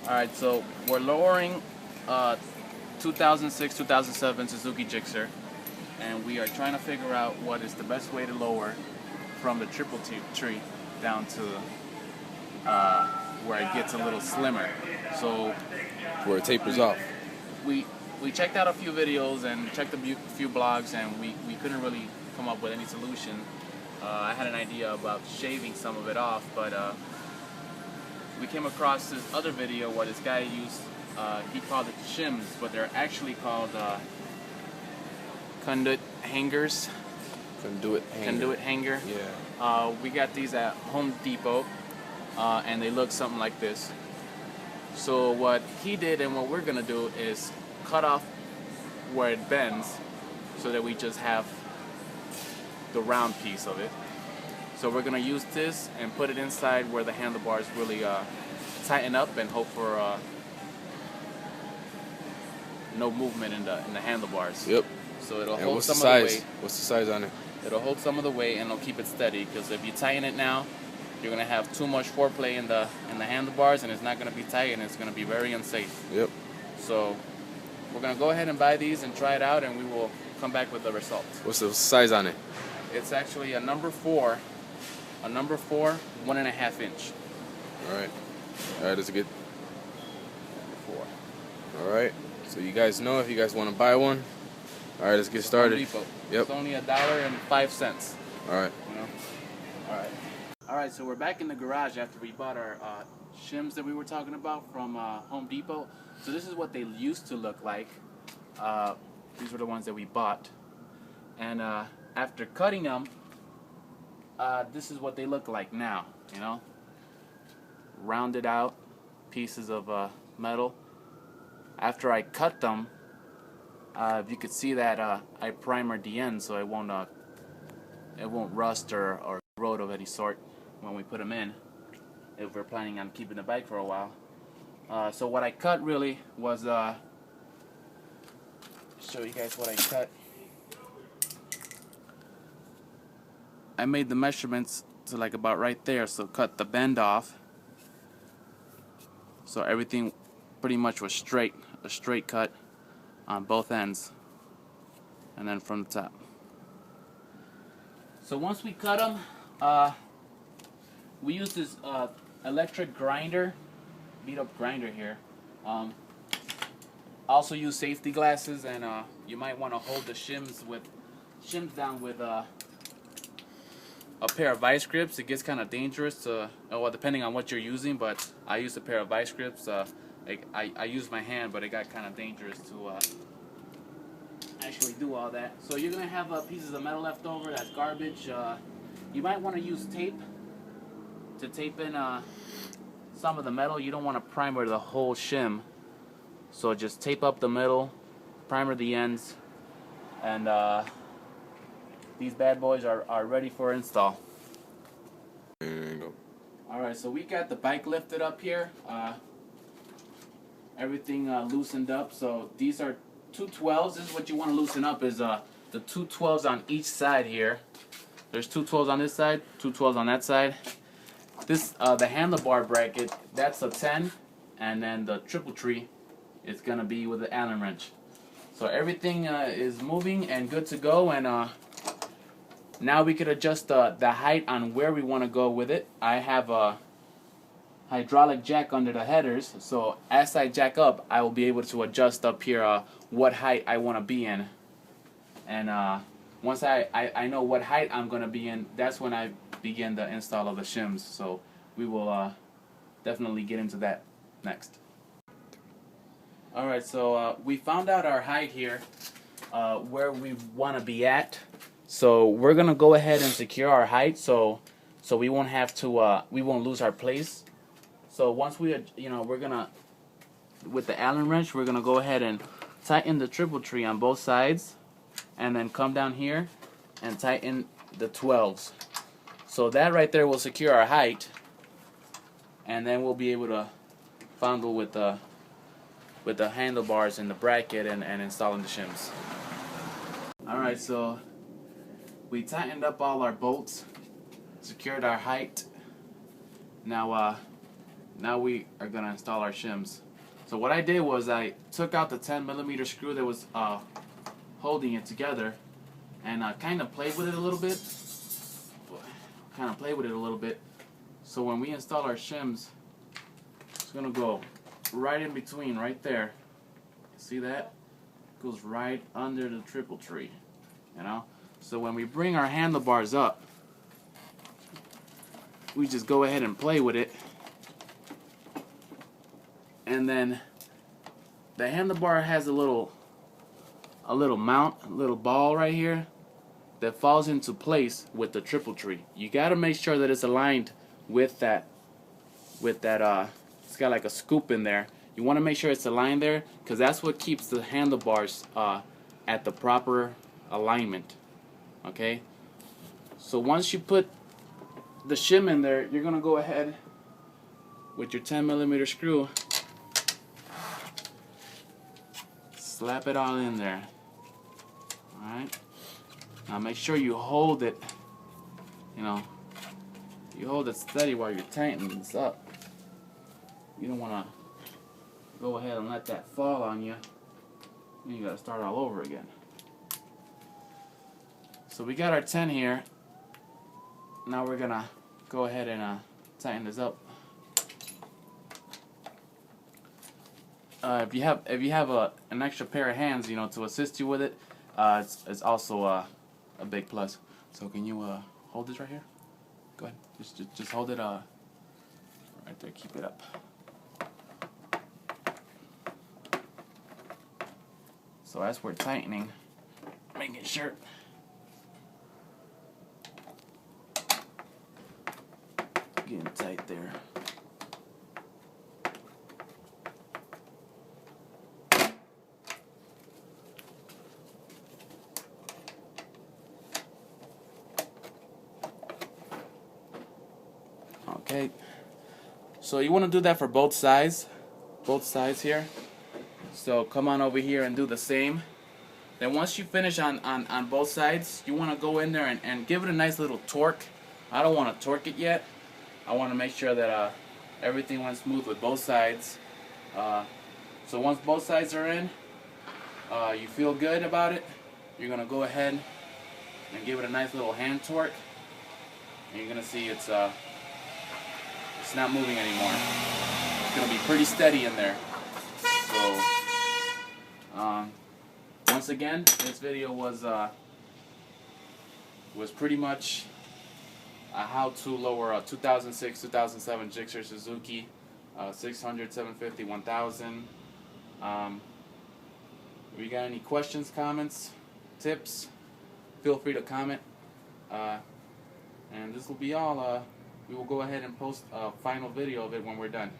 Alright, so we're lowering 2006-2007 Suzuki Gixxer, and we are trying to figure out what is the best way to lower from the triple tree down to where it gets a little slimmer. So where it tapers off. We checked out a few videos and checked a few blogs, and we couldn't really come up with any solution. I had an idea about shaving some of it off, but we came across this other video where this guy used, he called it shims, but they're actually called conduit hangers. Conduit hanger. Yeah. We got these at Home Depot, and they look something like this. So what he did and what we're gonna do is cut off where it bends, so that we just have the round piece of it. So we're gonna use this and put it inside where the handlebars really tighten up, and hope for no movement in the handlebars. Yep. So it'll And hold what's some the of the size? weight. What's the size on it? It'll hold some of the weight and it'll keep it steady. Because if you tighten it now, you're gonna have too much foreplay in the handlebars, and it's not gonna be tight, and it's gonna be very unsafe. Yep. So we're gonna go ahead and buy these and try it out, and we will come back with the results. What's the size on it? It's actually a number 4, 1.5 inch. All right. All right. That's a good. 4. All right. So you guys know if you guys want to buy one. All right. Let's get started. Home Depot. Yep. It's only $1.05. All right. You know. All right. All right. So we're back in the garage after we bought our shims that we were talking about from Home Depot. So this is what they used to look like. These were the ones that we bought, and after cutting them, this is what they look like now. You know, rounded out pieces of metal. After I cut them, you could see that I primered the end, so it won't rust or corrode of any sort when we put them in, if we're planning on keeping the bike for a while. So what I cut really was, show you guys what I cut. I made the measurements to like about right there, so cut the bend off. So everything pretty much was straight, a straight cut on both ends, and then from the top. So once we cut them, we use this electric grinder, beat up grinder here. Also use safety glasses, and you might want to hold the shims down with a pair of vice grips. It gets kind of dangerous to, well, depending on what you're using, but I use a pair of vice grips. I use my hand, but it got kind of dangerous to actually do all that. So you're gonna have pieces of metal left over. That's garbage. You might want to use tape to tape in some of the metal. You don't want to primer the whole shim, so just tape up the middle, primer the ends, and these bad boys are ready for install. There you go. Alright, so we got the bike lifted up here. Everything loosened up. So these are 212s. This is what you want to loosen up, is the 212s on each side here. There's 212s on this side, 212s on that side. This the handlebar bracket, that's a 10, and then the triple tree is gonna be with the Allen wrench. So everything is moving and good to go, and now we could adjust the height on where we want to go with it. I have a hydraulic jack under the headers, so as I jack up, I will be able to adjust up here what height I want to be in. And once I know what height I'm going to be in, that's when I begin the install of the shims. So we will definitely get into that next. Alright, so we found out our height here, where we want to be at. So we're gonna go ahead and secure our height, so we won't have to we won't lose our place. So once we, we're gonna, with the Allen wrench, we're gonna go ahead and tighten the triple tree on both sides, and then come down here and tighten the 12s. So that right there will secure our height, and then we'll be able to fondle with the handlebars and the bracket and installing the shims. Alright, so we tightened up all our bolts, secured our height. Now now we are gonna install our shims. So what I did was I took out the 10mm screw that was holding it together, and kind of played with it a little bit. So when we install our shims, it's gonna go right in between, right there. See that? Goes right under the triple tree, you know. So when we bring our handlebars up, we just go ahead and play with it, and then the handlebar has a little mount, a little ball right here that falls into place with the triple tree. You got to make sure that it's aligned with that. It's got like a scoop in there. You want to make sure it's aligned there, because that's what keeps the handlebars at the proper alignment. Okay. So once you put the shim in there, you're gonna go ahead with your 10mm screw, slap it all in there. Alright. Now make sure you hold it, you hold it steady while you're tightening this up. You don't want to go ahead and let that fall on you. Then you got to start all over again. So we got our 10 here. Now we're going to go ahead and tighten this up. If you have an extra pair of hands, to assist you with it, it's also a big plus. So can you hold this right here? Go ahead. Just hold it right there. Keep it up. So as we're tightening, making sure getting tight there. Okay, so you want to do that for both sides here. So come on over here and do the same. Then once you finish on both sides, you want to go in there and give it a nice little torque. I don't want to torque it yet. I want to make sure that everything went smooth with both sides. So once both sides are in, you feel good about it, you're going to go ahead and give it a nice little hand torque. And you're going to see it's not moving anymore. It's going to be pretty steady in there. So once again, this video was pretty much how to lower a 2006, 2007 Gsxr Suzuki 600, 750, 1000. If you got any questions, comments, tips, feel free to comment. And this will be all. We will go ahead and post a final video of it when we're done.